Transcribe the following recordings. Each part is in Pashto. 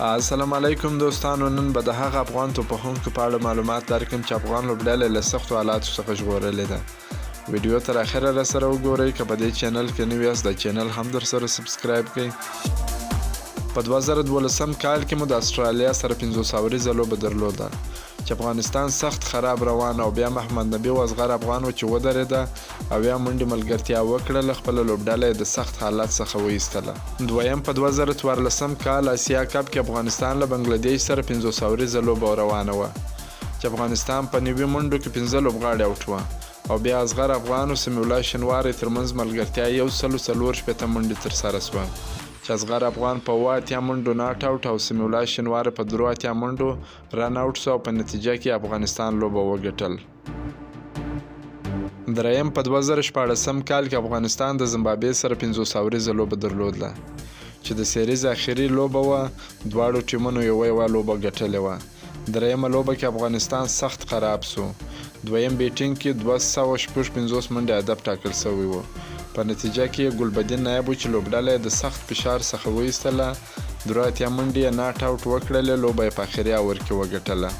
السلام علیکم دوستانو، نن به د هغه افغان توپخونکو په اړه معلومات درکړم چې افغان لوبډله له سختو حالاتو څخه ژغورلې ده. ویډیو تر اخره راسره وګورئ. که په دې چینل کې نوي یاست د چینل هم درسره سبسکرایب کړئ. په 2012 کال کې مو د استرالیا سره 500 ورځې لوبه درلوده چې افغانستان سخت خراب روان او بیا محمد نبي و اصغر افغان و چې ودرېده او بیا منډې ملګرتیا وکړله، خپله لوبډله یې د سخت حالت څخه وایستله. دویم په 2014 کال اسیا کپ کې افغانستان له بنګلادیش سره 500 ورځې لوبه روانه وه چې افغانستان په نوي منډو کې 5 لوبغاړي اوټ وه او بیا اصغر افغان او سمیع الله شنواري ترمنځ ملګرتیا 144 منډې ترسره شوه چې اصغر افغان په 80 منډو ناټ اوټ او سمیع الله شنواري په 83 منډو رن اوټ شو او په نتیجه کې افغانستان لوبه وګټل. دریم په 2014 کال کې افغانستان د زیمبابوې سره 500 ورځې لوبه درلوده چې د سیریز اخري لوبه وه. دواړو ټیمونو یوه لوبه ګټلې وه. دریمه لوبه کې افغانستان سخت خراب سو. دویم بیټینګ کې 255 منډې هدف ټاکل شوی و. په نتیجه کې ګلبدین نایب چې لوبډله د سخت فشار څخه وایستله، 83 منډې یې ناټ اوټ وکړلې، لوبه یې په اخري اور کې وګټله.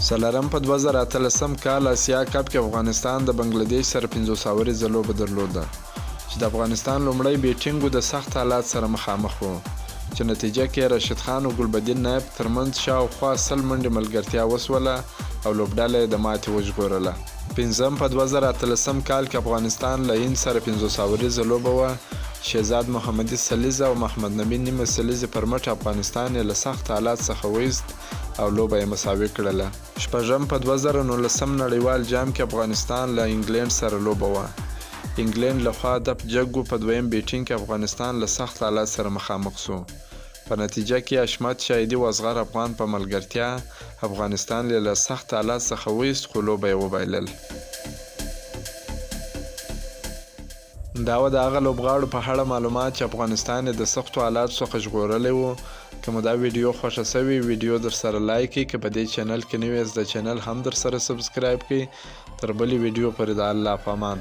څلورم په 2018 کال اسیا کپ کې افغانستان د بنګلادیش سره 500 ورځې لوبه درلوده چې د افغانستان لومړی بیټینګ د سخت حالات سره مخامخ و چې نتیجه کې رشید خان او ګلبدین نایب ترمنځ شاوخوا 100 منډې ملګرتیا وسوله او لوبډله یې د ماتې وژغورله. پنځم په 2018 کال کې افغانستان له هند سره 500 ورځې لوبه وه. شهزاد محمدي سلیزه او محمد نبي نیمه سلیزې پر مټ افغانستان یې له سخت حالات څخه وایست او لوبه یې مساوي کړله. شپږم په 2019 نړیوال جام کې افغانستان له انګلند سره لوبه وه. انګلند لخوا د جګو په دویم بیټینګ کې افغانستان له سخت حالات سره مخامخ شو. په نتیجه کې اشمت شاهدي و اصغر افغان په ملګرتیا افغانستان له سخت حالات څخه وایست خو لوبه یې وبایلل. دا و د هغه لوبغاړو په اړه معلومات چې افغانستان یې د سختو حالاتو څخه ژغورلی و. که مو دا ویډیو خوښه سوي ویډیو در سره لایک کړئ. که په دې چینل کې نوي یاست د چینل هم در سره سبسکرایب کړئ. تر بلې ویډیو پورې د الله په امان.